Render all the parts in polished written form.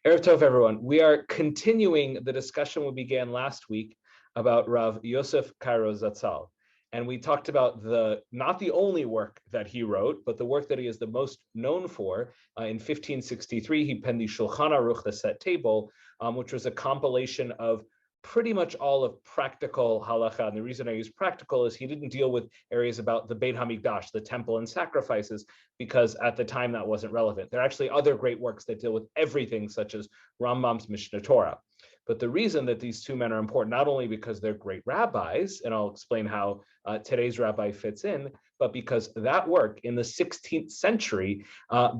Erev Tov, everyone. We are continuing the discussion we began last week about Rav Yosef Karo Zatzal. And we talked about not the only work that he wrote, but the work that he is the most known for. In 1563, he penned the Shulchan Aruch, the Set Table, which was a compilation of pretty much all of practical halacha. And the reason I use practical is he didn't deal with areas about the Beit HaMikdash, the temple and sacrifices, because at the time that wasn't relevant. There are actually other great works that deal with everything, such as Rambam's Mishnah Torah. But the reason that these two men are important, not only because they're great rabbis, and I'll explain how today's rabbi fits in, but because that work in the 16th century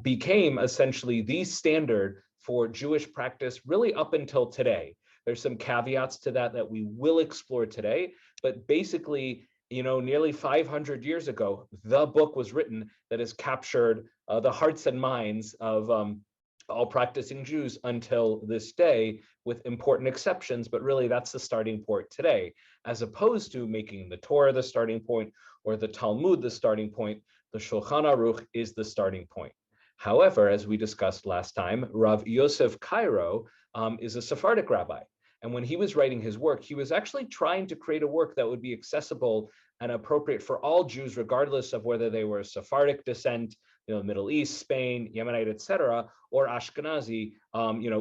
became essentially the standard for Jewish practice really up until today. There's some caveats to that we will explore today, but basically, nearly 500 years ago, the book was written that has captured the hearts and minds of all practicing Jews until this day, with important exceptions, but really that's the starting point today, as opposed to making the Torah the starting point or the Talmud the starting point. The Shulchan Aruch is the starting point. However, as we discussed last time, Rav Yosef Karo is a Sephardic rabbi. And when he was writing his work, he was actually trying to create a work that would be accessible and appropriate for all Jews, regardless of whether they were Sephardic descent, Middle East, Spain, Yemenite, etc., or Ashkenazi,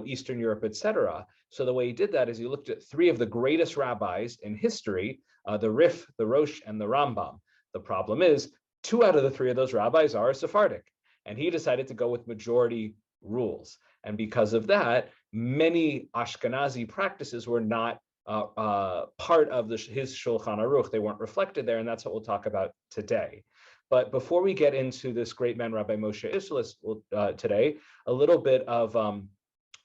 Eastern Europe, etc. So the way he did that is he looked at three of the greatest rabbis in history, the Rif, the Rosh, and the Rambam. The problem is, two out of the three of those rabbis are Sephardic, and he decided to go with majority rules. And because of that, many Ashkenazi practices were not part of his Shulchan Aruch. They weren't reflected there, and that's what we'll talk about today. But before we get into this great man, Rabbi Moshe Isserles, today, a little bit of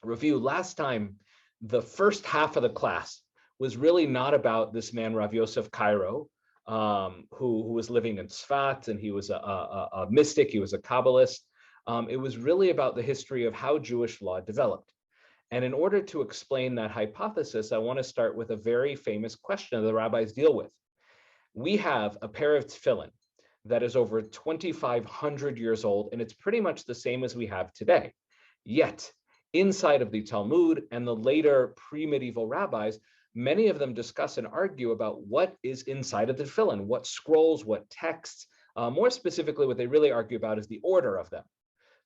review. Last time, the first half of the class was really not about this man, Rav Yosef Karo, who was living in Tzfat, and he was a mystic, he was a Kabbalist. It was really about the history of how Jewish law developed. And in order to explain that hypothesis, I want to start with a very famous question that the rabbis deal with. We have a pair of tefillin that is over 2,500 years old, and it's pretty much the same as we have today. Yet, inside of the Talmud and the later pre-medieval rabbis, many of them discuss and argue about what is inside of the tefillin, what scrolls, what texts. More specifically, what they really argue about is the order of them.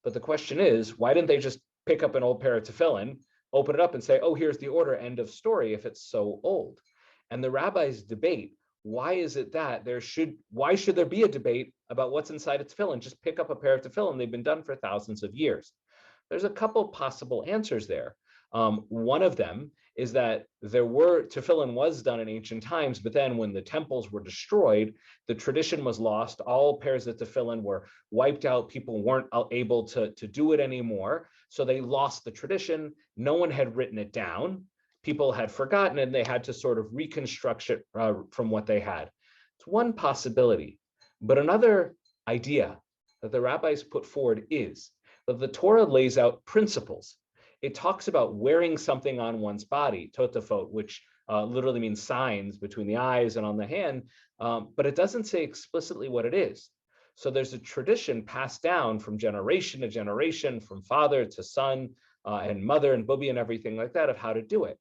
But the question is, why didn't they just pick up an old pair of tefillin, open it up and say, oh, here's the order, end of story, if it's so old? And the rabbis debate, why is it that why should there be a debate about what's inside a tefillin? Just pick up a pair of tefillin. They've been done for thousands of years. There's a couple possible answers there. One of them is that tefillin was done in ancient times, but then when the temples were destroyed, the tradition was lost. All pairs of tefillin were wiped out. People weren't able to do it anymore. So they lost the tradition. No one had written it down. People had forgotten, and they had to sort of reconstruct it from what they had. It's one possibility. But another idea that the rabbis put forward is that the Torah lays out principles. It talks about wearing something on one's body, totafot, which literally means signs between the eyes and on the hand, but it doesn't say explicitly what it is. So there's a tradition passed down from generation to generation, from father to son and mother and bubi and everything like that, of how to do it.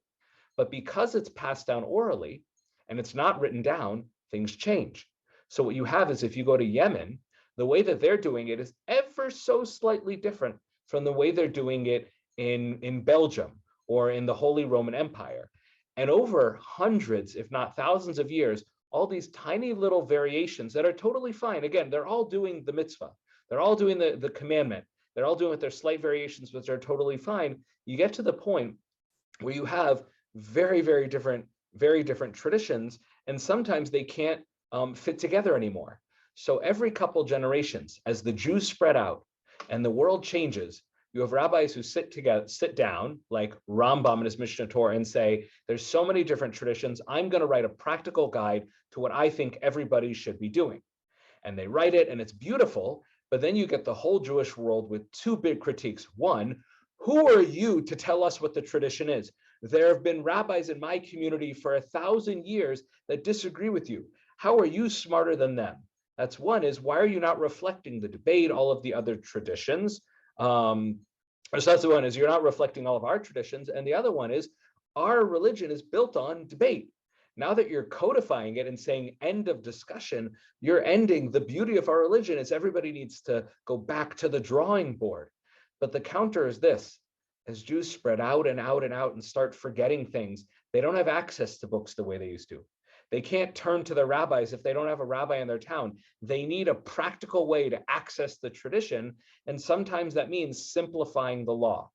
But because it's passed down orally and it's not written down, things change. So what you have is, if you go to Yemen, the way that they're doing it is ever so slightly different from the way they're doing it in Belgium or in the Holy Roman Empire. And over hundreds, if not thousands of years, all these tiny little variations that are totally fine. Again, they're all doing the mitzvah. They're all doing the commandment. They're all doing it. Their slight variations, which are totally fine. You get to the point where you have very, very different traditions, and sometimes they can't fit together anymore. So every couple generations, as the Jews spread out and the world changes, you have rabbis who sit down, like Rambam in his Mishnah Torah, and say, there's so many different traditions, I'm going to write a practical guide to what I think everybody should be doing. And they write it, and it's beautiful, but then you get the whole Jewish world with two big critiques. One, who are you to tell us what the tradition is? There have been rabbis in my community for 1,000 years that disagree with you. How are you smarter than them? That's one, is why are you not reflecting the debate, all of the other traditions? So that's the one, is you're not reflecting all of our traditions. And the other one is our religion is built on debate. Now that you're codifying it and saying end of discussion, you're ending the beauty of our religion is everybody needs to go back to the drawing board. But the counter is this: as Jews spread out and out and out and start forgetting things, they don't have access to books the way they used to. They can't turn to the rabbis if they don't have a rabbi in their town. They need a practical way to access the tradition. And sometimes that means simplifying the law.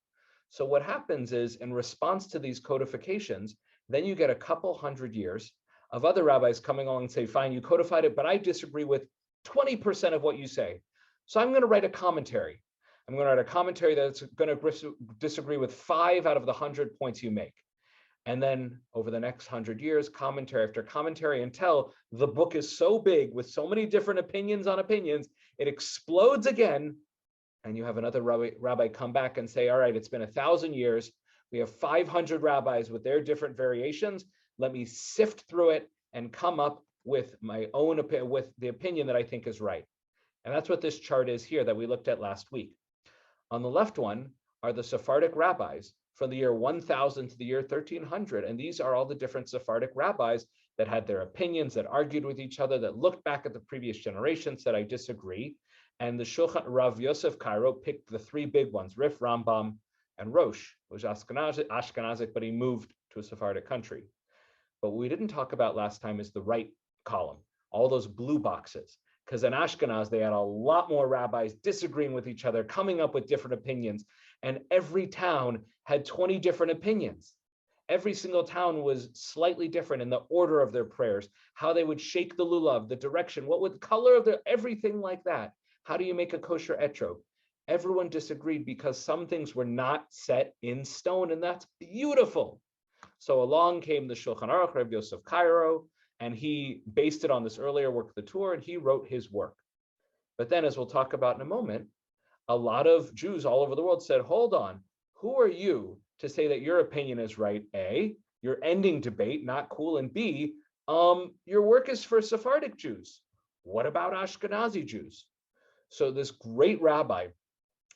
So what happens is, in response to these codifications, then you get a couple hundred years of other rabbis coming along and say, fine, you codified it, but I disagree with 20% of what you say. So I'm going to write a commentary. I'm going to write a commentary that's going to disagree with 5 out of the 100 points you make. And then over the next 100 years, commentary after commentary, until the book is so big with so many different opinions on opinions, it explodes again. And you have another rabbi come back and say, all right, it's been 1,000 years. We have 500 rabbis with their different variations. Let me sift through it and come up with my own opinion, with the opinion that I think is right. And that's what this chart is here that we looked at last week. On the left one are the Sephardic rabbis from the year 1000 to the year 1300. And these are all the different Sephardic rabbis that had their opinions, that argued with each other, that looked back at the previous generation, said, I disagree. And the Shulchan Rav Yosef Karo picked the 3 big ones, Rif, Rambam, and Rosh. It was Ashkenazic, but he moved to a Sephardic country. But what we didn't talk about last time is the right column, all those blue boxes. Because in Ashkenaz, they had a lot more rabbis disagreeing with each other, coming up with different opinions. And every town had 20 different opinions. Every single town was slightly different in the order of their prayers, how they would shake the lulav, the direction, what would the color of their, everything like that. How do you make a kosher etrog? Everyone disagreed because some things were not set in stone, and that's beautiful. So along came the Shulchan Aruch, Rabbi Yosef Karo, and he based it on this earlier work, the Torah, and he wrote his work. But then, as we'll talk about in a moment, a lot of Jews all over the world said, hold on, who are you to say that your opinion is right? A, you're ending debate, not cool. And B, your work is for Sephardic Jews. What about Ashkenazi Jews? So this great rabbi,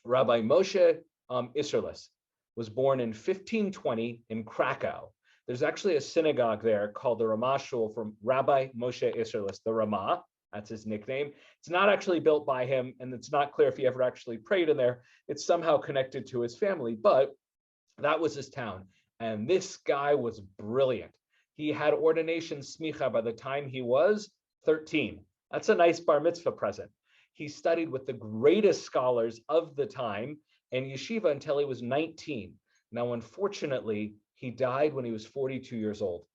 Rabbi Moshe Isserles, was born in 1520 in Krakow. There's actually a synagogue there called the Ramah Shul from Rabbi Moshe Isserles, the Ramah. That's his nickname. It's not actually built by him, and it's not clear if he ever actually prayed in there. It's somehow connected to his family, but that was his town. And this guy was brilliant. He had ordination smicha by the time he was 13. That's a nice bar mitzvah present. He studied with the greatest scholars of the time in yeshiva until he was 19. Now, unfortunately, he died when he was 42 years old.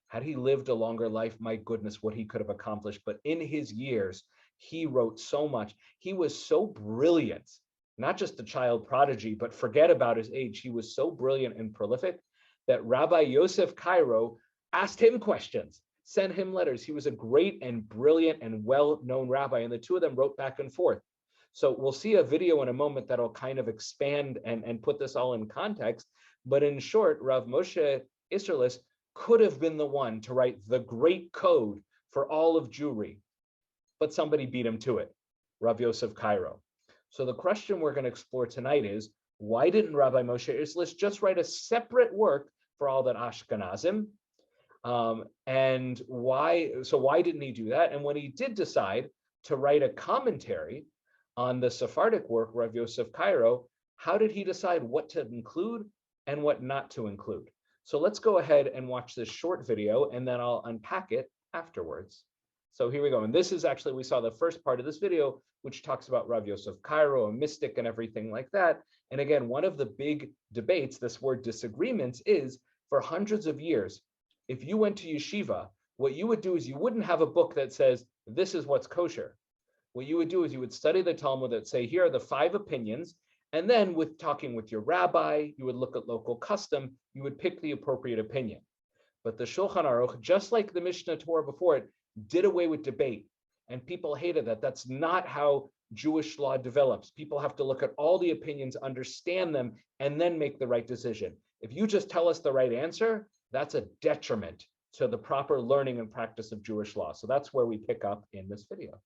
Had he lived a longer life, my goodness, what he could have accomplished. But in his years, he wrote so much. He was so brilliant, not just a child prodigy, but forget about his age. He was so brilliant and prolific that Rabbi Yosef Karo asked him questions, sent him letters. He was a great and brilliant and well-known rabbi, and the two of them wrote back and forth. So we'll see a video in a moment that'll kind of expand and put this all in context. But in short, Rav Moshe Isserles could have been the one to write the great code for all of Jewry, but somebody beat him to it, Rav Yosef Karo. So the question we're going to explore tonight is, why didn't Rabbi Moshe Isserles just write a separate work for all that Ashkenazim? And why didn't he do that? And when he did decide to write a commentary on the Sephardic work, Rav Yosef Karo, how did he decide what to include and what not to include? So let's go ahead and watch this short video, and then I'll unpack it afterwards. So here we go. And this is actually, we saw the first part of this video, which talks about Rav Yosef Karo, a mystic and everything like that. And again, one of the big debates, this word disagreements, is for hundreds of years, if you went to yeshiva, what you would do is you wouldn't have a book that says, this is what's kosher. What you would do is you would study the Talmud that say, here are the 5 opinions. And then with talking with your rabbi, you would look at local custom, you would pick the appropriate opinion. But the Shulchan Aruch, just like the Mishnah Torah before it, did away with debate. And people hated that. That's not how Jewish law develops. People have to look at all the opinions, understand them, and then make the right decision. If you just tell us the right answer, that's a detriment to the proper learning and practice of Jewish law. So that's where we pick up in this video.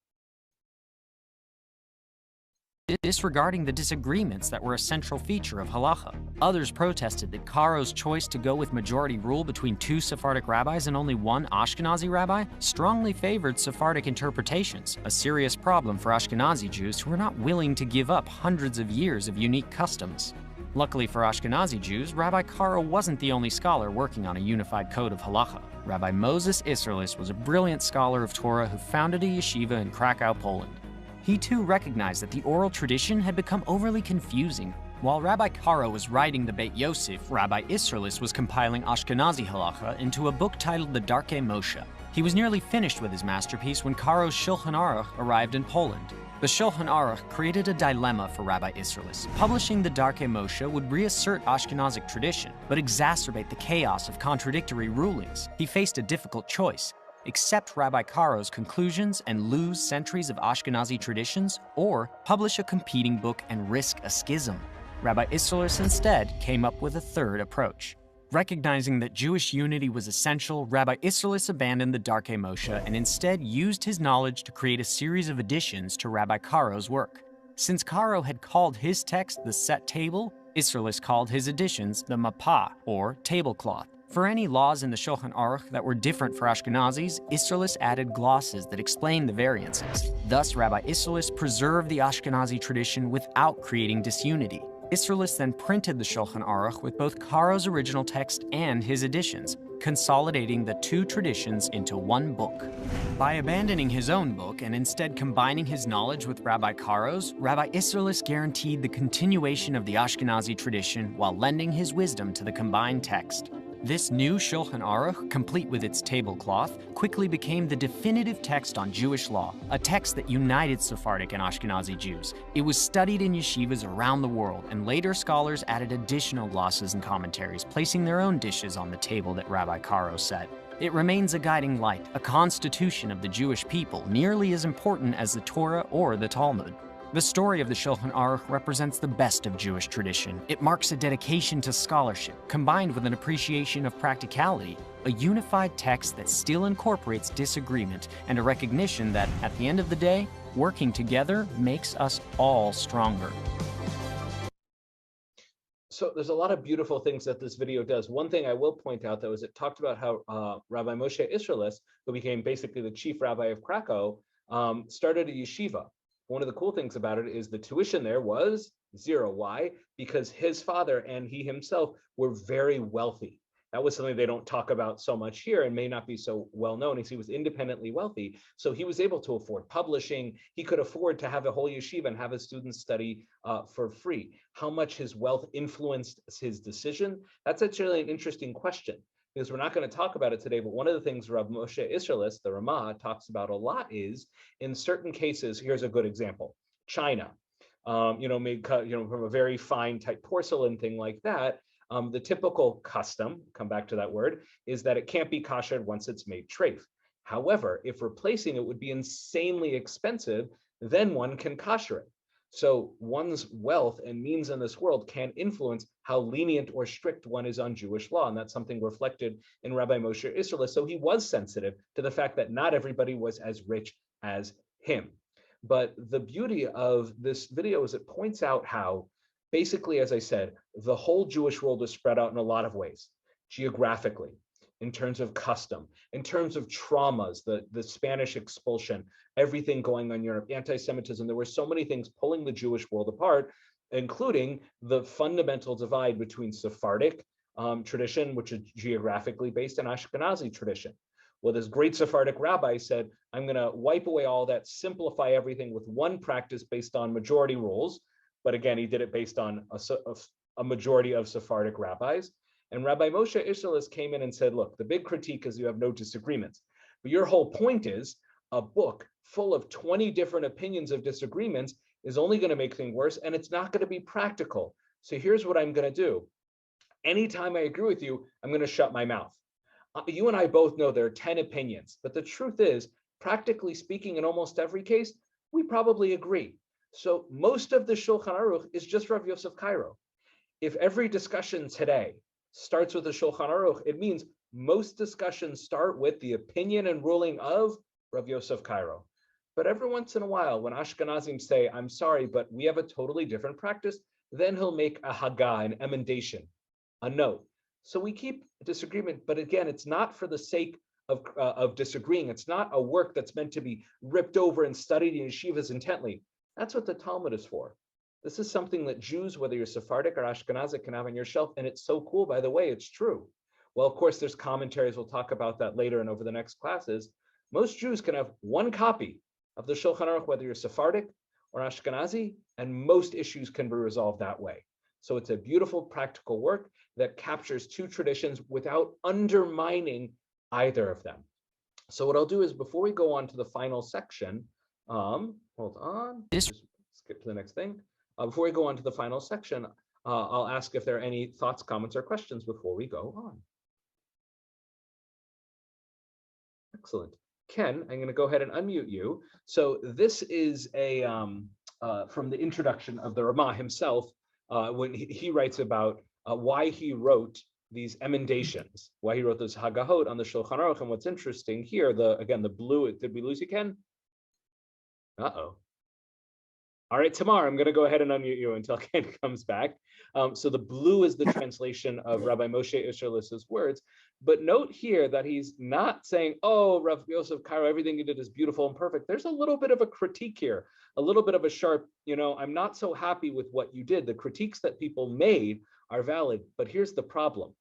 disregarding the disagreements that were a central feature of halacha. Others protested that Caro's choice to go with majority rule between 2 Sephardic rabbis and only 1 Ashkenazi rabbi strongly favored Sephardic interpretations, a serious problem for Ashkenazi Jews who were not willing to give up hundreds of years of unique customs. Luckily for Ashkenazi Jews, Rabbi Caro wasn't the only scholar working on a unified code of halacha. Rabbi Moses Isserles was a brilliant scholar of Torah who founded a yeshiva in Krakow, Poland. He too recognized that the oral tradition had become overly confusing. While Rabbi Caro was writing the Beit Yosef, Rabbi Isserles was compiling Ashkenazi halacha into a book titled the Darkei Moshe. He was nearly finished with his masterpiece when Caro's Shulchan Aruch arrived in Poland. The Shulchan Aruch created a dilemma for Rabbi Isserles. Publishing the Darkei Moshe would reassert Ashkenazic tradition, but exacerbate the chaos of contradictory rulings. He faced a difficult choice: accept Rabbi Caro's conclusions and lose centuries of Ashkenazi traditions, or publish a competing book and risk a schism. Rabbi Isserles instead came up with a third approach. Recognizing that Jewish unity was essential, Rabbi Isserles abandoned the Darkei Moshe and instead used his knowledge to create a series of additions to Rabbi Caro's work. Since Caro had called his text the set table, Isserles called his additions the mapah, or tablecloth. For any laws in the Shulchan Aruch that were different for Ashkenazis, Isserles added glosses that explained the variances. Thus, Rabbi Isserles preserved the Ashkenazi tradition without creating disunity. Isserles then printed the Shulchan Aruch with both Caro's original text and his additions, consolidating the 2 traditions into one book. By abandoning his own book and instead combining his knowledge with Rabbi Caro's, Rabbi Isserles guaranteed the continuation of the Ashkenazi tradition while lending his wisdom to the combined text. This new Shulchan Aruch, complete with its tablecloth, quickly became the definitive text on Jewish law, a text that united Sephardic and Ashkenazi Jews. It was studied in yeshivas around the world, and later scholars added additional glosses and commentaries, placing their own dishes on the table that Rabbi Caro set. It remains a guiding light, a constitution of the Jewish people, nearly as important as the Torah or the Talmud. The story of the Shulchan Aruch represents the best of Jewish tradition. It marks a dedication to scholarship, combined with an appreciation of practicality, a unified text that still incorporates disagreement, and a recognition that, at the end of the day, working together makes us all stronger. So there's a lot of beautiful things that this video does. One thing I will point out, though, is it talked about how Rabbi Moshe Isserles, who became basically the chief rabbi of Krakow, started a yeshiva. One of the cool things about it is the tuition there was 0. Why? Because his father and he himself were very wealthy. That was something they don't talk about so much here and may not be so well known, as he was independently wealthy. So he was able to afford publishing. He could afford to have a whole yeshiva and have his students study for free. How much his wealth influenced his decision? That's actually an interesting question, because we're not going to talk about it today, but one of the things Rav Moshe Isserles, the Ramah, talks about a lot is, in certain cases, here's a good example: China, made from a very fine type porcelain thing like that. The typical custom, come back to that word, is that it can't be koshered once it's made treif. However, if replacing it would be insanely expensive, then one can kosher it. So one's wealth and means in this world can influence how lenient or strict one is on Jewish law. And that's something reflected in Rabbi Moshe Isserles. So he was sensitive to the fact that not everybody was as rich as him. But the beauty of this video is it points out how, basically, as I said, the whole Jewish world is spread out in a lot of ways, geographically, in terms of custom, in terms of traumas, the Spanish expulsion, everything going on in Europe, anti-Semitism. There were so many things pulling the Jewish world apart, including the fundamental divide between Sephardic tradition, which is geographically based, and Ashkenazi tradition. Well, this great Sephardic rabbi said, I'm going to wipe away all that, simplify everything with one practice based on majority rules. But again, he did it based on a majority of Sephardic rabbis. And Rabbi Moshe Isserles came in and said, look, the big critique is you have no disagreements. But your whole point is a book full of 20 different opinions of disagreements is only going to make things worse, and it's not going to be practical. So here's what I'm going to do. Anytime I agree with you, I'm going to shut my mouth. You and I both know there are 10 opinions, but the truth is, practically speaking, in almost every case, we probably agree. So most of the Shulchan Aruch is just Rav Yosef Karo. If every discussion today starts with the Shulchan Aruch, it means most discussions start with the opinion and ruling of Rav Yosef Karo. But every once in a while, when Ashkenazim say, I'm sorry, but we have a totally different practice, then he'll make a Haggah, an emendation, a note. So we keep disagreement, but again, it's not for the sake of disagreeing. It's not a work that's meant to be ripped over and studied in yeshivas intently. That's what the Talmud is for. This is something that Jews, whether you're Sephardic or Ashkenazic, can have on your shelf. And it's so cool, by the way, it's true. Well, of course, there's commentaries. We'll talk about that later and over the next classes. Most Jews can have one copy of the Shulchan Aruch, whether you're Sephardic or Ashkenazi, and most issues can be resolved that way. So it's a beautiful, practical work that captures two traditions without undermining either of them. So what I'll do is, before we go on to the final section, hold on, just skip to the next thing. Before we go on to the final section, I'll ask if there are any thoughts, comments, or questions before we go on. Excellent. Ken, I'm going to go ahead and unmute you. So this is a from the introduction of the Ramah himself, when he writes about why he wrote these emendations, why he wrote those Haggahot on the Shulchan Aruch. And what's interesting here, again, the blue, did we lose you, Ken? Uh-oh. All right, Tamar, I'm going to go ahead and unmute you until Ken comes back. So the blue is the translation of Rabbi Moshe Isserles' words. But note here that he's not saying, oh, Rav Yosef Karo, everything you did is beautiful and perfect. There's a little bit of a critique here, a little bit of a sharp, I'm not so happy with what you did. The critiques that people made are valid, but here's the problem.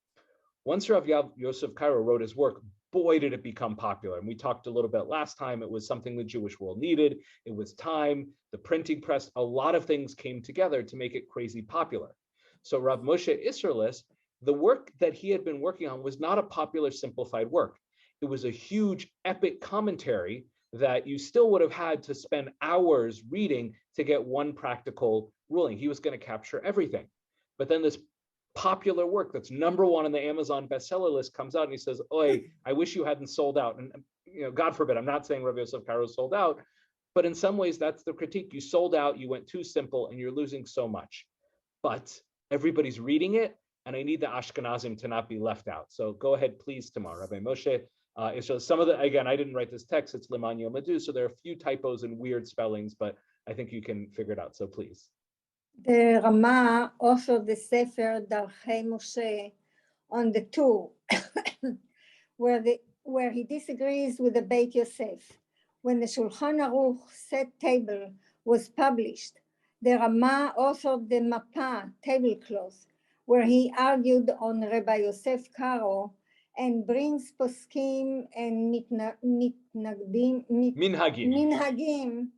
Once Rav Yosef Karo wrote his work, boy, did it become popular. And we talked a little bit last time. It was something the Jewish world needed. It was time, the printing press, a lot of things came together to make it crazy popular. So Rav Moshe Isserles, the work that he had been working on was not a popular, simplified work. It was a huge, epic commentary that you still would have had to spend hours reading to get one practical ruling. He was going to capture everything. But then this popular work that's #1 on the Amazon bestseller list comes out, and he says, "Oi, I wish you hadn't sold out." And God forbid, I'm not saying Rabbi Yosef Karo sold out, but in some ways that's the critique. You sold out, you went too simple, and you're losing so much. But everybody's reading it, and I need the Ashkenazim to not be left out. So go ahead, please, Tamar. Rabbi Moshe. So some of the, again, I didn't write this text, it's Liman Yomadu, so there are a few typos and weird spellings, but I think you can figure it out, so please. The Ramah authored the Sefer Darchei Moshe on the tour, where he disagrees with the Beit Yosef. When the Shulchan Aruch set table was published, the Ramah authored the Mapa tablecloth, where he argued on Rabbi Yosef Karo and brings poskim and minhagim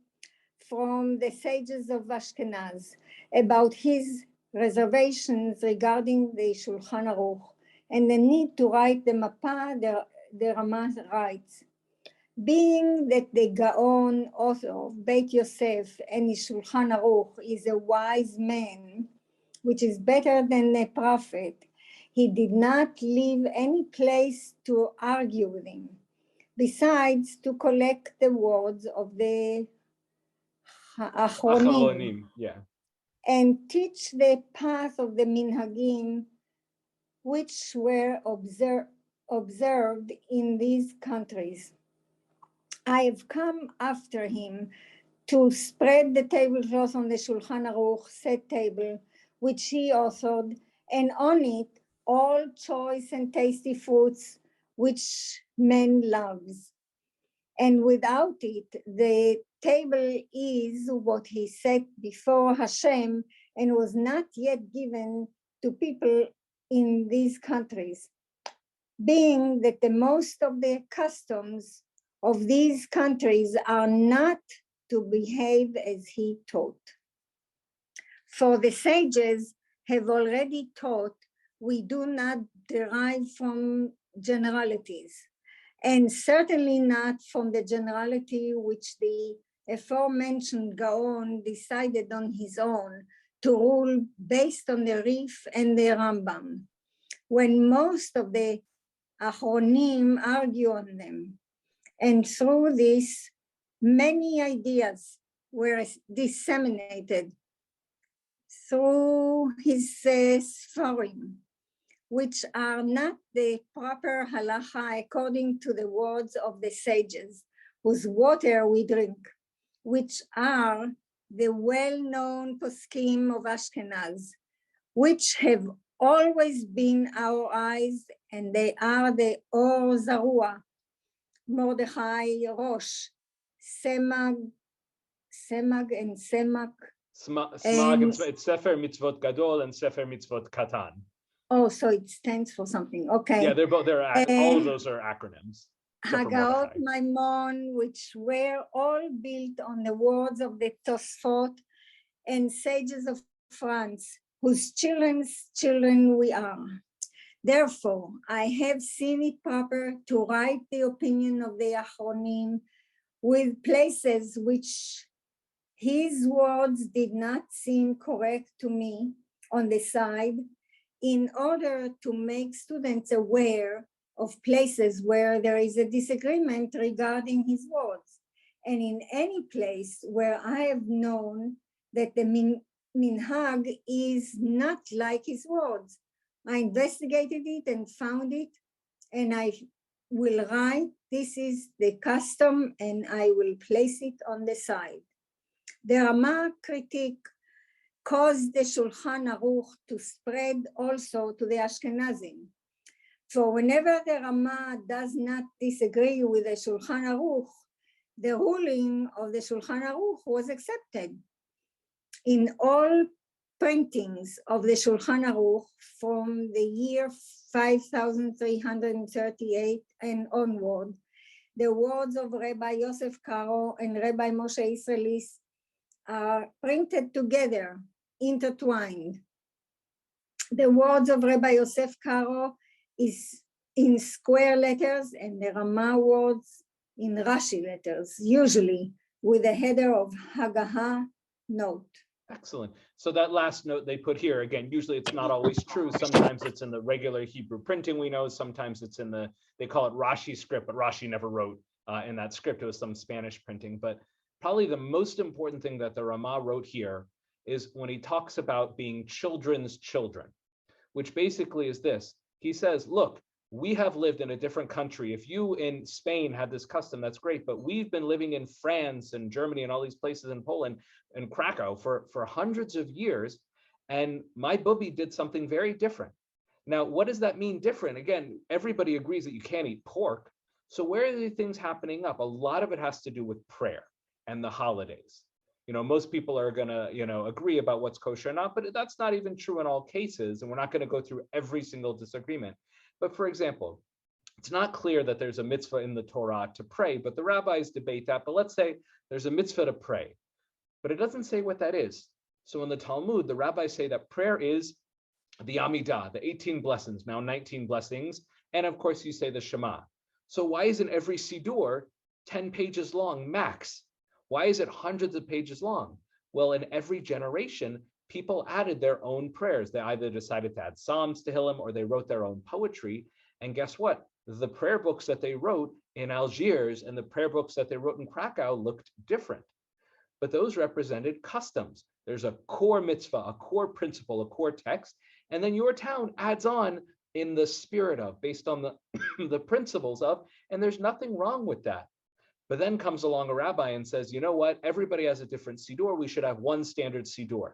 from the sages of Ashkenaz about his reservations regarding the Shulchan Aruch and the need to write the Mapa. The Ramah writes, being that the Gaon, author of Beit Yosef and his Shulchan Aruch, is a wise man, which is better than a prophet, he did not leave any place to argue with him, besides to collect the words of the Achronim, and teach the path of the Minhagim, which were observed in these countries. I have come after him to spread the tablecloth on the Shulchan Aruch set table, which he authored, and on it all choice and tasty foods which man loves. And without it, the table is what he set before Hashem and was not yet given to people in these countries, being that the most of the customs of these countries are not to behave as he taught. For the sages have already taught we do not derive from generalities, and certainly not from the generality which the aforementioned Gaon decided on his own to rule based on the Rif and the Rambam, when most of the Achronim argue on them. And through this, many ideas were disseminated through his Sfarim, which are not the proper halacha according to the words of the sages, whose water we drink. which are the well-known poskim of Ashkenaz, which have always been our eyes, and they are the Or Zarua, Mordechai Rosh, Semag and Semak. Smag, it's Sefer Mitzvot Gadol and Sefer Mitzvot Katan. Oh, so it stands for something. Okay. Yeah, all of those are acronyms. Hagaot Maimon, which were all built on the words of the Tosfot and sages of France, whose children's children we are. Therefore, I have seen it proper to write the opinion of the Achronim with places which his words did not seem correct to me on the side, in order to make students aware of places where there is a disagreement regarding his words. And in any place where I have known that the minhag is not like his words, I investigated it and found it, and I will write, this is the custom, and I will place it on the side. The Rama critique caused the Shulchan Aruch to spread also to the Ashkenazim. For whenever the Rama does not disagree with the Shulchan Aruch, the ruling of the Shulchan Aruch was accepted. In all printings of the Shulchan Aruch from the year 5338 and onward, the words of Rabbi Yosef Karo and Rabbi Moshe Isserles are printed together, intertwined. The words of Rabbi Yosef Karo is in square letters, and the Rama words in Rashi letters, usually with a header of Hagaha note. Excellent. So that last note they put here, again, usually it's not always true. Sometimes it's in the regular Hebrew printing we know. Sometimes it's in they call it Rashi script, but Rashi never wrote in that script. It was some Spanish printing. But probably the most important thing that the Rama wrote here is when he talks about being children's children, which basically is this. He says, look, we have lived in a different country. If you in Spain had this custom, that's great, but we've been living in France and Germany and all these places in Poland and Krakow for hundreds of years, and my bubby did something very different. Now, what does that mean different? Again, everybody agrees that you can't eat pork. So where are the things happening up? A lot of it has to do with prayer and the holidays. Most people are gonna, agree about what's kosher or not, but that's not even true in all cases. And we're not gonna go through every single disagreement. But for example, it's not clear that there's a mitzvah in the Torah to pray, but the rabbis debate that. But let's say there's a mitzvah to pray, but it doesn't say what that is. So in the Talmud, the rabbis say that prayer is the Amidah, the 18 blessings, now 19 blessings. And of course, you say the Shema. So why isn't every Siddur 10 pages long max? Why is it hundreds of pages long? Well, in every generation, people added their own prayers. They either decided to add Psalms, Tehillim, or they wrote their own poetry. And guess what? The prayer books that they wrote in Algiers and the prayer books that they wrote in Krakow looked different. But those represented customs. There's a core mitzvah, a core principle, a core text, and then your town adds on in the spirit of, based on the, the principles of, and there's nothing wrong with that. But then comes along a rabbi and says, you know what, everybody has a different siddur, we should have one standard siddur.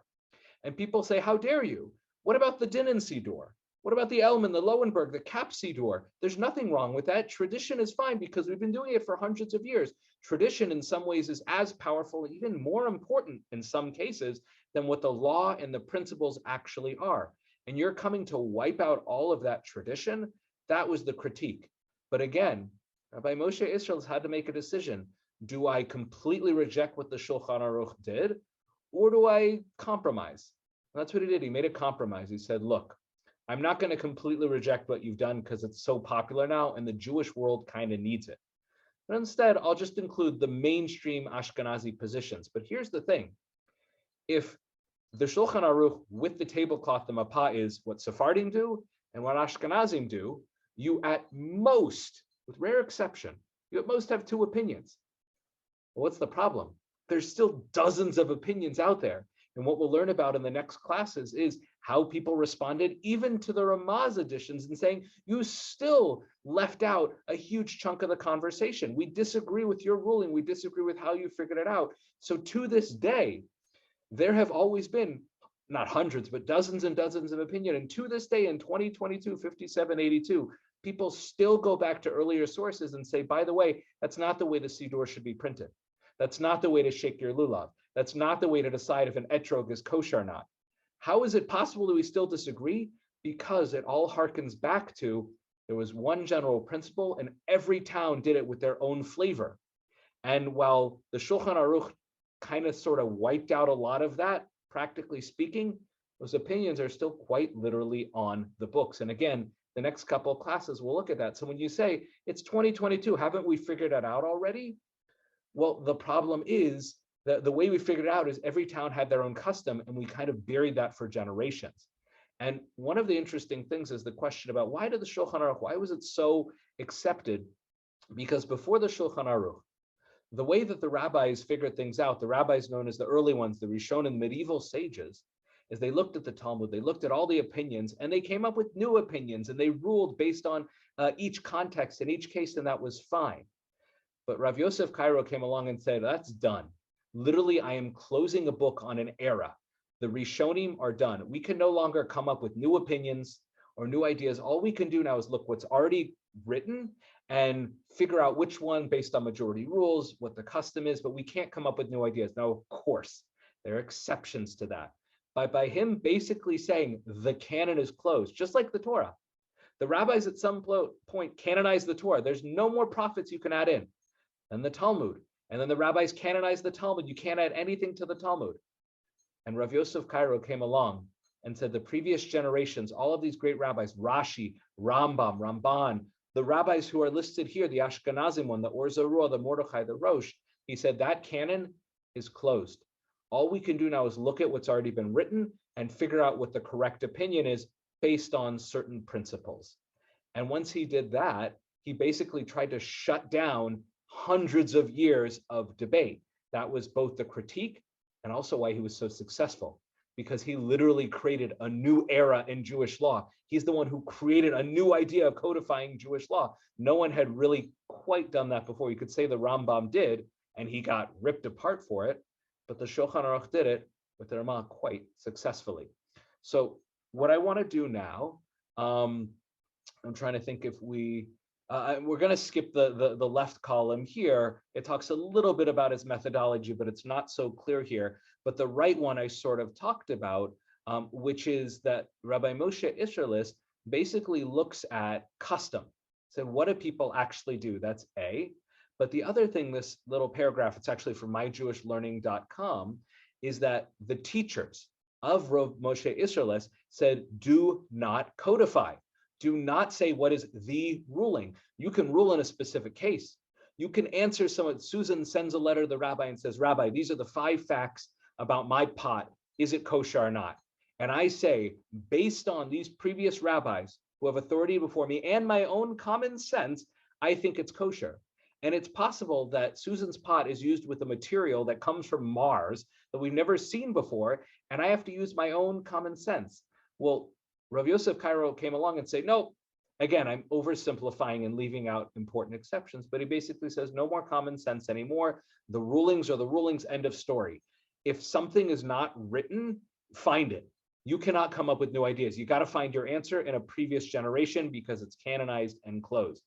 And people say, how dare you? What about the Dinan siddur? What about the Elman, the Lowenberg, the Cap siddur? There's nothing wrong with that. Tradition is fine because we've been doing it for hundreds of years. Tradition in some ways is as powerful, even more important in some cases, than what the law and the principles actually are. And you're coming to wipe out all of that tradition. That was the critique. But again, Rabbi Moshe Isserles had to make a decision. Do I completely reject what the Shulchan Aruch did, or do I compromise? And that's what he did. He made a compromise. He said, look, I'm not going to completely reject what you've done because it's so popular now and the Jewish world kind of needs it. But instead, I'll just include the mainstream Ashkenazi positions. But here's the thing. If the Shulchan Aruch with the tablecloth, the mapa, is what Sephardim do and what Ashkenazim do, you at most, with rare exception, you at most have two opinions. Well, what's the problem? There's still dozens of opinions out there. And what we'll learn about in the next classes is how people responded even to the Ramaz editions and saying, you still left out a huge chunk of the conversation. We disagree with your ruling. We disagree with how you figured it out. So to this day, there have always been not hundreds, but dozens and dozens of opinion. And to this day in 2022, 5782, people still go back to earlier sources and say, by the way, that's not the way the Siddur should be printed. That's not the way to shake your lulav. That's not the way to decide if an etrog is kosher or not. How is it possible that we still disagree? Because it all harkens back to there was one general principle and every town did it with their own flavor. And while the Shulchan Aruch kind of sort of wiped out a lot of that, practically speaking, those opinions are still quite literally on the books. And again, the next couple of classes we'll look at that. So when you say it's 2022, haven't we figured it out already? Well, the problem is that the way we figured it out is every town had their own custom and we kind of buried that for generations. And one of the interesting things is the question about why did the Shulchan Aruch, why was it so accepted? Because before the Shulchan Aruch, the way that the rabbis figured things out, the rabbis known as the early ones, the Rishonim, medieval sages, is they looked at the Talmud, they looked at all the opinions, and they came up with new opinions, and they ruled based on each context in each case, and that was fine. But Rav Yosef Cairo came along and said, that's done. Literally, I am closing a book on an era. The Rishonim are done. We can no longer come up with new opinions or new ideas. All we can do now is look what's already written and figure out which one based on majority rules, what the custom is, but we can't come up with new ideas. Now, of course, there are exceptions to that. But by him basically saying the canon is closed, just like the Torah, the rabbis at some point canonized the Torah. There's no more prophets you can add in. And the Talmud. And then the rabbis canonized the Talmud. You can't add anything to the Talmud. And Rav Yosef Cairo came along and said the previous generations, all of these great rabbis, Rashi, Rambam, Ramban, the rabbis who are listed here, the Ashkenazim one, the Or Zarua, the Mordechai, the Rosh, he said that canon is closed. All we can do now is look at what's already been written and figure out what the correct opinion is based on certain principles. And once he did that, he basically tried to shut down hundreds of years of debate. That was both the critique and also why he was so successful, because he literally created a new era in Jewish law. He's the one who created a new idea of codifying Jewish law. No one had really quite done that before. You could say the Rambam did, and he got ripped apart for it, but the Shulchan Aruch did it with the Ramah quite successfully. So what I want to do now, I'm trying to think if we're going to skip the left column here. It talks a little bit about his methodology, but it's not so clear here. But the right one I sort of talked about, which is that Rabbi Moshe Isserles basically looks at custom. So what do people actually do? That's A. But the other thing, this little paragraph, it's actually from myjewishlearning.com, is that the teachers of Rav Moshe Isserles said, do not codify. Do not say what is the ruling. You can rule in a specific case. You can answer someone. Susan sends a letter to the rabbi and says, Rabbi, these are the 5 facts about my pot. Is it kosher or not? And I say, based on these previous rabbis who have authority before me and my own common sense, I think it's kosher. And it's possible that Susan's pot is used with a material that comes from Mars that we've never seen before, and I have to use my own common sense. Well, Rav Yosef Cairo came along and said, no, again, I'm oversimplifying and leaving out important exceptions, but he basically says no more common sense anymore. The rulings are the rulings, end of story. If something is not written, find it. You cannot come up with new ideas. You got to find your answer in a previous generation because it's canonized and closed.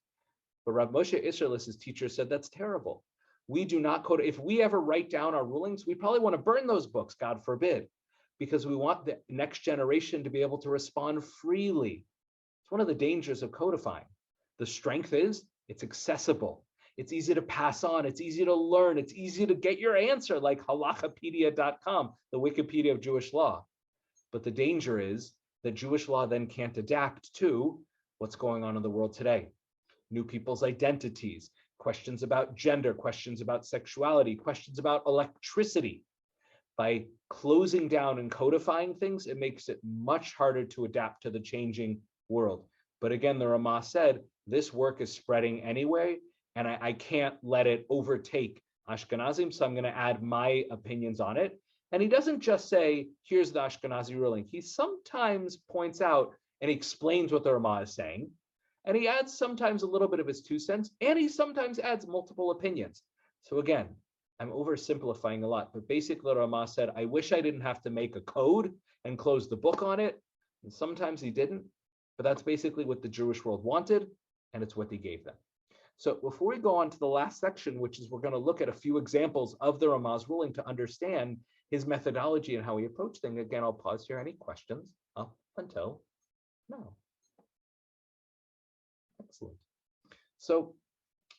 But Rav Moshe Isserles' teacher said that's terrible. We do not code. If we ever write down our rulings, we probably want to burn those books, God forbid, because we want the next generation to be able to respond freely. It's one of the dangers of codifying. The strength is it's accessible. It's easy to pass on. It's easy to learn. It's easy to get your answer, like halachapedia.com, the Wikipedia of Jewish law. But the danger is that Jewish law then can't adapt to what's going on in the world today. New people's identities, questions about gender, questions about sexuality, questions about electricity. By closing down and codifying things, it makes it much harder to adapt to the changing world. But again, the Ramah said, this work is spreading anyway, and I can't let it overtake Ashkenazim, so I'm going to add my opinions on it. And he doesn't just say, here's the Ashkenazi ruling. He sometimes points out and explains what the Ramah is saying. And he adds sometimes a little bit of his 2 cents, and he sometimes adds multiple opinions. So again, I'm oversimplifying a lot, but basically the Ramah said, I wish I didn't have to make a code and close the book on it. And sometimes he didn't, but that's basically what the Jewish world wanted, and it's what he gave them. So before we go on to the last section, which is we're going to look at a few examples of the Ramah's ruling to understand his methodology and how he approached things. Again, I'll pause here. Any questions up until now? Excellent. So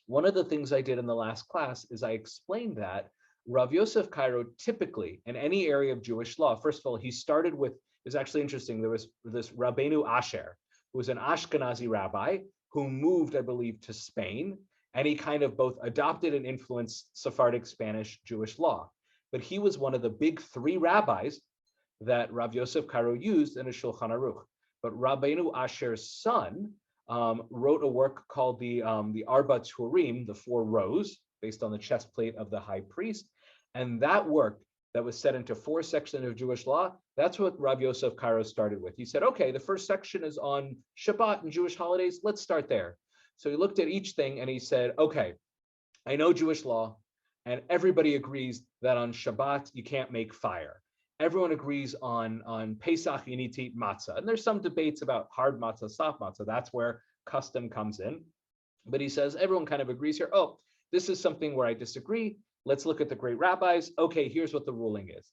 one of the things I did in the last class is I explained that Rav Yosef Karo typically in any area of Jewish law, first of all, he started with, it's actually interesting, there was this Rabbeinu Asher, who was an Ashkenazi rabbi who moved, I believe, to Spain, and he kind of both adopted and influenced Sephardic Spanish Jewish law. But he was one of the big 3 rabbis that Rav Yosef Karo used in a Shulchan Aruch. But Rabbeinu Asher's son wrote a work called the Arba Turim, the 4 rows, based on the chest plate of the high priest. And that work that was set into 4 sections of Jewish law, that's what Rav Yosef Karo started with. He said, okay, the first section is on Shabbat and Jewish holidays. Let's start there. So he looked at each thing and he said, okay, I know Jewish law, and everybody agrees that on Shabbat, you can't make fire. Everyone agrees on Pesach, you need to eat matzah. And there's some debates about hard matzah, soft matzah. That's where custom comes in. But he says, everyone kind of agrees here. Oh, this is something where I disagree. Let's look at the great rabbis. Okay, here's what the ruling is.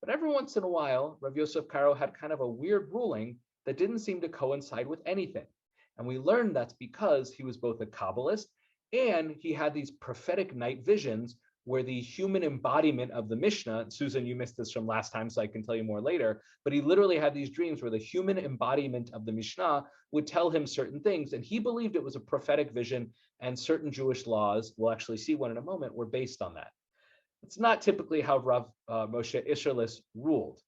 But every once in a while, Rav Yosef Karo had kind of a weird ruling that didn't seem to coincide with anything. And we learned that's because he was both a Kabbalist and he had these prophetic night visions where the human embodiment of the Mishnah, Susan, you missed this from last time, so I can tell you more later, but he literally had these dreams where the human embodiment of the Mishnah would tell him certain things, and he believed it was a prophetic vision, and certain Jewish laws, we'll actually see one in a moment, were based on that. It's not typically how Rav Moshe Isserles ruled.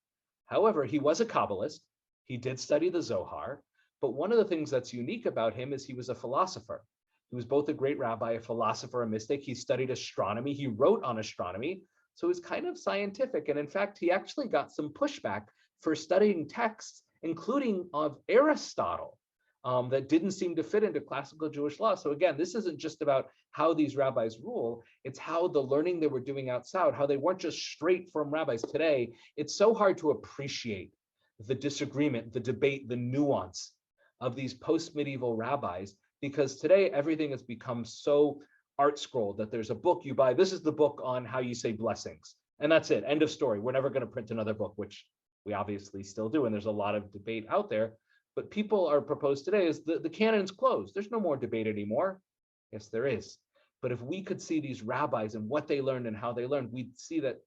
However, he was a Kabbalist, he did study the Zohar, but one of the things that's unique about him is he was a philosopher. He was both a great rabbi, a philosopher, a mystic. He studied astronomy. He wrote on astronomy. So he was kind of scientific. And in fact, he actually got some pushback for studying texts, including of Aristotle, that didn't seem to fit into classical Jewish law. So again, this isn't just about how these rabbis rule. It's how the learning they were doing outside, how they weren't just straight from rabbis. Today, it's so hard to appreciate the disagreement, the debate, the nuance of these post-medieval rabbis, because today everything has become so art scrolled that there's a book you buy. This is the book on how you say blessings. And that's it. End of story. We're never going to print another book, which we obviously still do. And there's a lot of debate out there. But people are proposed today is the canon's closed. There's no more debate anymore. Yes, there is. But if we could see these rabbis and what they learned and how they learned, we'd see that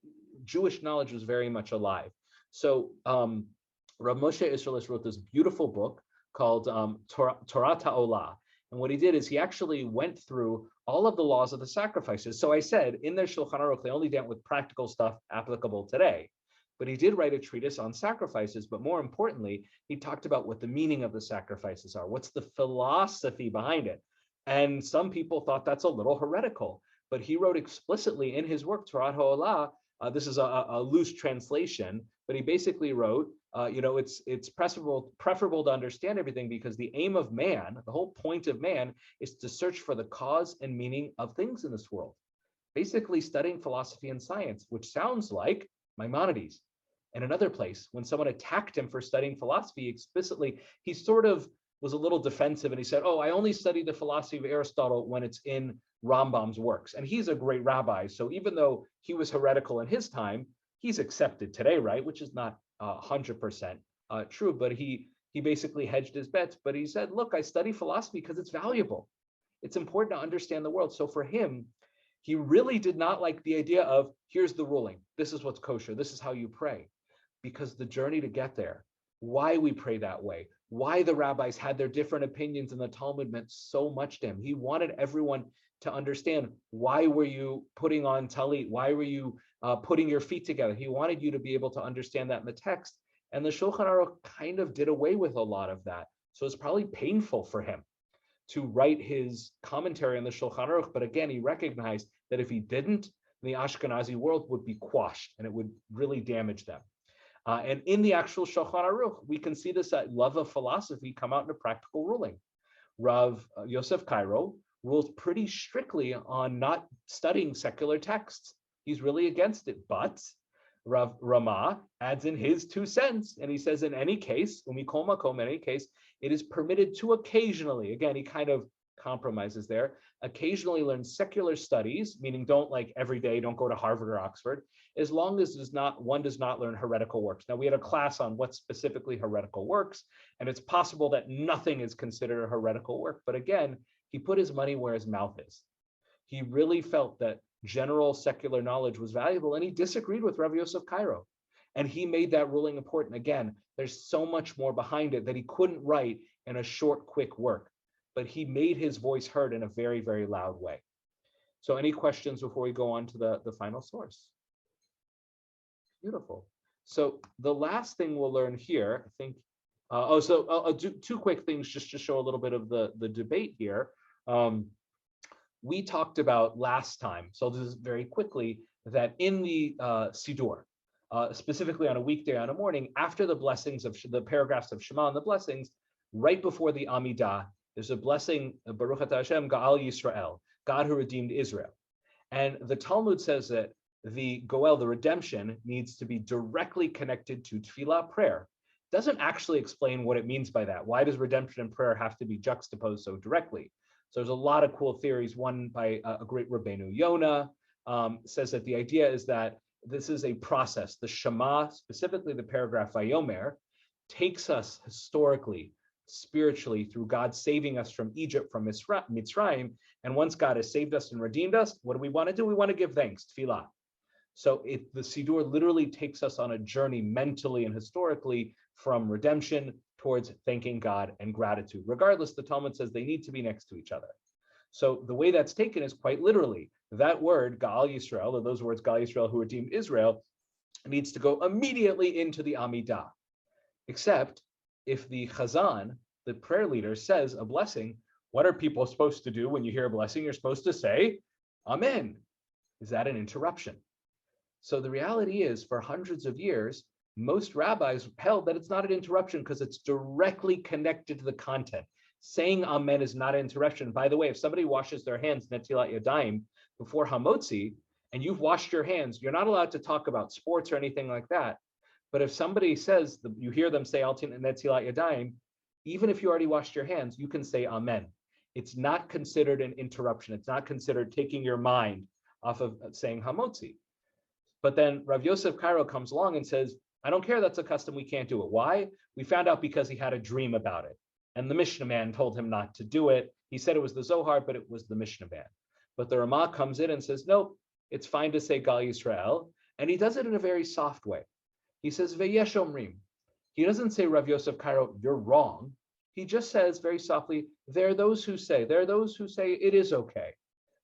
Jewish knowledge was very much alive. So Rav Moshe Isserles wrote this beautiful book called Torah Ta'olah. And what he did is he actually went through all of the laws of the sacrifices. So I said in their Shulchan Aruch, they only dealt with practical stuff applicable today. But he did write a treatise on sacrifices. But more importantly, he talked about what the meaning of the sacrifices are. What's the philosophy behind it? And some people thought that's a little heretical. But he wrote explicitly in his work, Torah Ta'olah, this is a loose translation, but he basically wrote, it's preferable to understand everything because the aim of man, the whole point of man, is to search for the cause and meaning of things in this world. Basically studying philosophy and science, which sounds like Maimonides. In another place, when someone attacked him for studying philosophy explicitly, he sort of was a little defensive and he said, oh, I only study the philosophy of Aristotle when it's in Rambam's works. And he's a great rabbi. So even though he was heretical in his time, he's accepted today, right? Which is not 100% true, but he basically hedged his bets. But he said, look, I study philosophy because it's valuable. It's important to understand the world. So for him, he really did not like the idea of, here's the ruling. This is what's kosher. This is how you pray. Because the journey to get there, why we pray that way, why the rabbis had their different opinions in the Talmud meant so much to him. He wanted everyone to understand, why were you putting on talit? Why were you putting your feet together? He wanted you to be able to understand that in the text. And the Shulchan Aruch kind of did away with a lot of that. So it's probably painful for him to write his commentary on the Shulchan Aruch. But again, he recognized that if he didn't, in the Ashkenazi world would be quashed, and it would really damage them. And in the actual Shulchan Aruch, we can see this love of philosophy come out in a practical ruling. Rav Yosef Karo rules pretty strictly on not studying secular texts. He's really against it, but Rav Rama adds in his 2 cents, and he says in any case, umikol makom, in any case, it is permitted to occasionally, again, he kind of compromises there, occasionally learn secular studies, meaning don't like every day, don't go to Harvard or Oxford, as long as one does not learn heretical works. Now, we had a class on what specifically heretical works, and it's possible that nothing is considered a heretical work, but again, he put his money where his mouth is. He really felt that general secular knowledge was valuable, and he disagreed with Rabbi Yosef Karo. And he made that ruling important. Again, there's so much more behind it that he couldn't write in a short, quick work, but he made his voice heard in a very, very loud way. So any questions before we go on to the final source? Beautiful. So the last thing we'll learn here, I think, I'll do 2 quick things just to show a little bit of the debate here. We talked about last time, so this is very quickly, that in the Siddur, specifically on a weekday on a morning, after the blessings of the paragraphs of Shema and the blessings, right before the Amidah, there's a blessing, Baruch Atah Hashem, Ga'al Yisrael, God who redeemed Israel. And the Talmud says that the Goel, the redemption, needs to be directly connected to tefillah, prayer. Doesn't actually explain what it means by that. Why does redemption and prayer have to be juxtaposed so directly? So there's a lot of cool theories. One by a great Rabbeinu Yonah says that the idea is that this is a process. The Shema, specifically the paragraph Vayomer, takes us historically, spiritually, through God saving us from Egypt, from Mitzrayim. And once God has saved us and redeemed us, what do we want to do? We want to give thanks, tefillah. So the Siddur literally takes us on a journey mentally and historically from redemption towards thanking God and gratitude. Regardless, the Talmud says they need to be next to each other. So the way that's taken is quite literally. That word, Ga'al Yisrael, or those words, Ga'al Yisrael, who redeemed Israel, needs to go immediately into the Amidah. Except if the Chazan, the prayer leader, says a blessing, what are people supposed to do when you hear a blessing? You're supposed to say, Amen. Is that an interruption? So the reality is, for hundreds of years, most rabbis held that it's not an interruption because it's directly connected to the content. Saying Amen is not an interruption. By the way, if somebody washes their hands, Netilat Yadayim, before Hamotzi, and you've washed your hands, you're not allowed to talk about sports or anything like that. But if somebody says, you hear them say Netilat Yadayim, even if you already washed your hands, you can say Amen. It's not considered an interruption. It's not considered taking your mind off of saying Hamotzi. But then Rav Yosef Karo comes along and says, I don't care, that's a custom, we can't do it. Why? We found out because he had a dream about it. And the Mishnah man told him not to do it. He said it was the Zohar, but it was the Mishnah man. But the Ramah comes in and says, nope, it's fine to say Gal Yisrael. And he does it in a very soft way. He says, Veyesh Omrim. He doesn't say, Rav Yosef Karo, you're wrong. He just says very softly, there are those who say it is okay.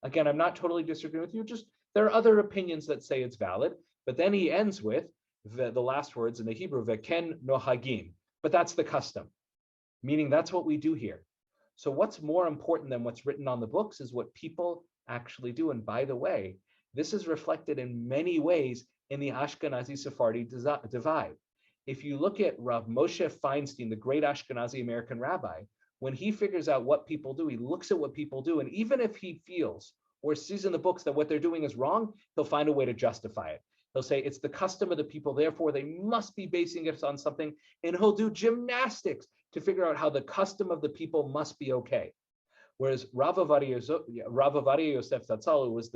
Again, I'm not totally disagreeing with you, just there are other opinions that say it's valid, but then he ends with the last words in the Hebrew, veken nohagim, but that's the custom, meaning that's what we do here. So what's more important than what's written on the books is what people actually do. And by the way, this is reflected in many ways in the Ashkenazi Sephardi divide. If you look at Rav Moshe Feinstein, the great Ashkenazi American rabbi, when he figures out what people do, he looks at what people do, and even if he feels or sees in the books that what they're doing is wrong, he'll find a way to justify it. He'll say it's the custom of the people, therefore they must be basing it on something, and he'll do gymnastics to figure out how the custom of the people must be okay. Whereas Rav Avadia Yosef Zatzal, who was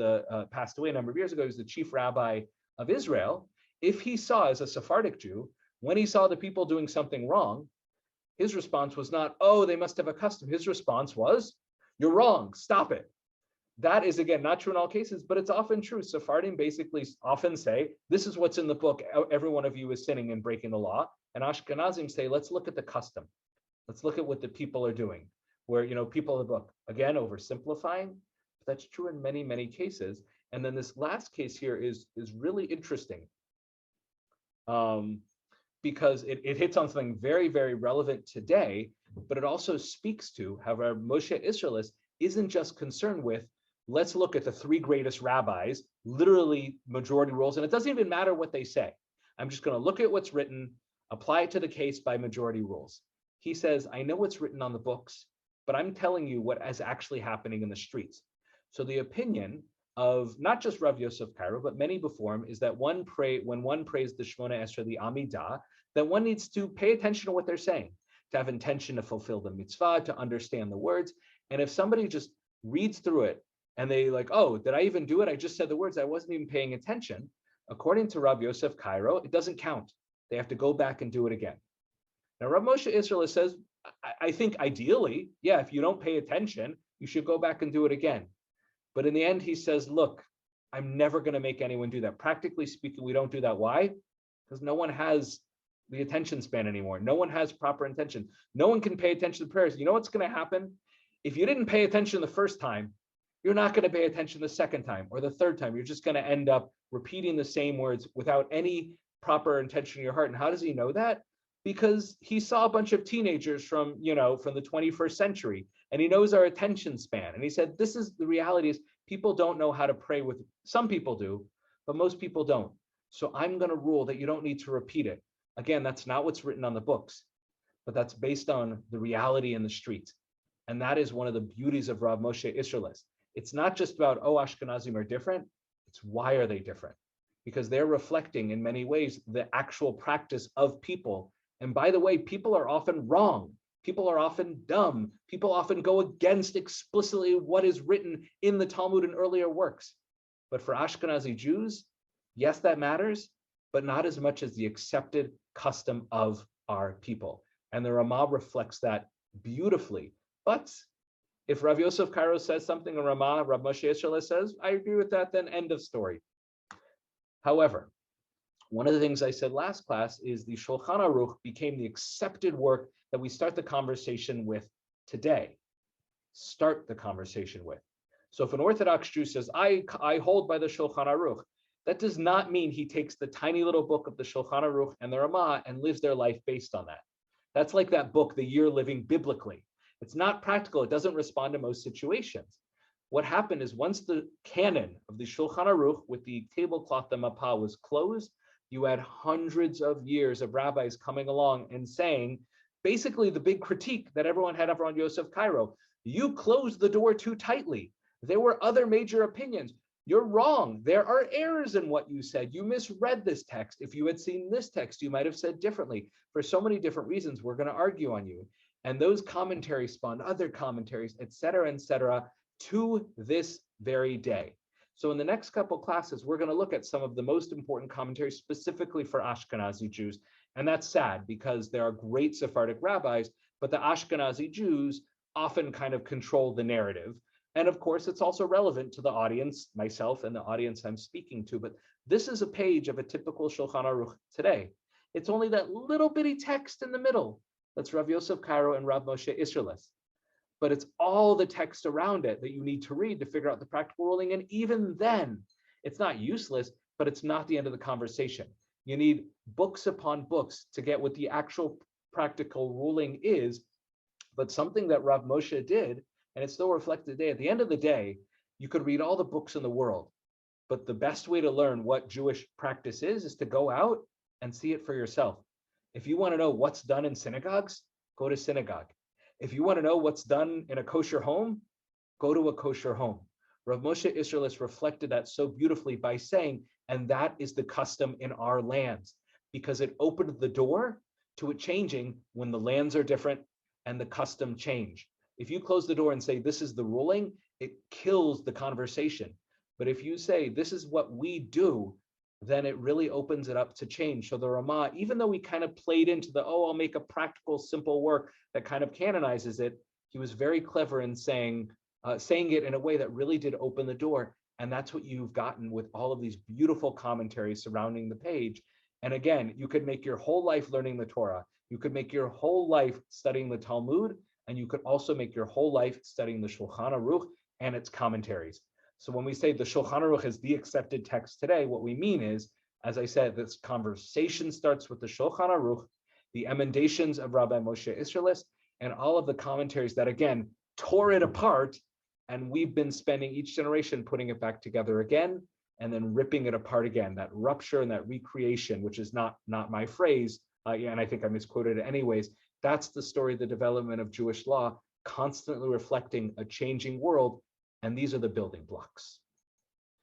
passed away a number of years ago, he was the chief rabbi of Israel. If he saw, as a Sephardic Jew, when he saw the people doing something wrong, his response was not, oh, they must have a custom. His response was, you're wrong, stop it. That is, again, not true in all cases, but it's often true. Sephardim basically often say, this is what's in the book. Every one of you is sinning and breaking the law. And Ashkenazim say, let's look at the custom. Let's look at what the people are doing. Where, people of the book, again, oversimplifying. But that's true in many, many cases. And then this last case here is really interesting because it hits on something very, very relevant today, but it also speaks to how Moshe Isserles isn't just concerned with let's look at the three greatest rabbis, literally majority rules, and it doesn't even matter what they say. I'm just going to look at what's written, apply it to the case by majority rules. He says, I know what's written on the books, but I'm telling you what is actually happening in the streets. So the opinion of not just Rav Yosef Karo, but many before him is that when one prays the Shemona Esrei, the Amidah, that one needs to pay attention to what they're saying, to have intention to fulfill the mitzvah, to understand the words. And if somebody just reads through it and they like, oh, did I even do it? I just said the words, I wasn't even paying attention. According to Rav Yosef Karo, it doesn't count. They have to go back and do it again. Now, Rav Moshe Isserles says, I think ideally, yeah, if you don't pay attention, you should go back and do it again. But in the end, he says, look, I'm never going to make anyone do that. Practically speaking, we don't do that. Why? Because no one has the attention span anymore. No one has proper intention. No one can pay attention to prayers. You know what's going to happen? If you didn't pay attention the first time, you're not going to pay attention the second time or the third time. You're just going to end up repeating the same words without any proper intention in your heart. And how does he know that? Because he saw a bunch of teenagers from the 21st century, and he knows our attention span. And he said, this is the reality is people don't know how to pray with, some people do, but most people don't. So I'm going to rule that you don't need to repeat it. Again, that's not what's written on the books, but that's based on the reality in the street. And that is one of the beauties of Rav Moshe Isserles. It's not just about, oh, Ashkenazim are different. It's why are they different? Because they're reflecting in many ways the actual practice of people. And by the way, people are often wrong. People are often dumb. People often go against explicitly what is written in the Talmud and earlier works. But for Ashkenazi Jews, yes, that matters, but not as much as the accepted custom of our people. And the Ramah reflects that beautifully. But if Rav Yosef Karo says something and Rav Moshe Isserles says, I agree with that, then end of story. However, one of the things I said last class is the Shulchan Aruch became the accepted work that we start the conversation with today. Start the conversation with. So if an Orthodox Jew says, I hold by the Shulchan Aruch, that does not mean he takes the tiny little book of the Shulchan Aruch and the Ramah and lives their life based on that. That's like that book, The Year Living Biblically. It's not practical. It doesn't respond to most situations. What happened is once the canon of the Shulchan Aruch with the tablecloth, the Mapah, was closed, you had hundreds of years of rabbis coming along and saying, basically the big critique that everyone had over on Yosef Karo, you closed the door too tightly. There were other major opinions. You're wrong. There are errors in what you said. You misread this text. If you had seen this text, you might have said differently. For so many different reasons, we're going to argue on you. And those commentaries spawned other commentaries, et cetera, to this very day. So in the next couple classes, we're going to look at some of the most important commentaries specifically for Ashkenazi Jews. And that's sad because there are great Sephardic rabbis, but the Ashkenazi Jews often kind of control the narrative. And of course, it's also relevant to the audience, myself and the audience I'm speaking to. But this is a page of a typical Shulchan Aruch today. It's only that little bitty text in the middle. That's Rav Yosef Karo and Rav Moshe Isserles. But it's all the text around it that you need to read to figure out the practical ruling. And even then, it's not useless, but it's not the end of the conversation. You need books upon books to get what the actual practical ruling is. But something that Rav Moshe did, and it's still reflected today, at the end of the day, you could read all the books in the world. But the best way to learn what Jewish practice is to go out and see it for yourself. If you want to know what's done in synagogues, go to synagogue. If you want to know what's done in a kosher home, go to a kosher home. Rav Moshe Isserles reflected that so beautifully by saying, and that is the custom in our lands, because it opened the door to it changing when the lands are different and the custom change. If you close the door and say, this is the ruling, it kills the conversation. But if you say, this is what we do, then it really opens it up to change. So the Ramah, even though we kind of played into the, I'll make a practical, simple work that kind of canonizes it, he was very clever in saying it in a way that really did open the door. And that's what you've gotten with all of these beautiful commentaries surrounding the page. And again, you could make your whole life learning the Torah. You could make your whole life studying the Talmud, and you could also make your whole life studying the Shulchan Aruch and its commentaries. So when we say the Shulchan Aruch is the accepted text today, what we mean is, as I said, this conversation starts with the Shulchan Aruch, the emendations of Rabbi Moshe Isserles, and all of the commentaries that, again, tore it apart And we've been spending each generation putting it back together again, and then ripping it apart again. That rupture and that recreation, which is not my phrase, and I think I misquoted it anyways. That's the story, the development of Jewish law, constantly reflecting a changing world, and these are the building blocks.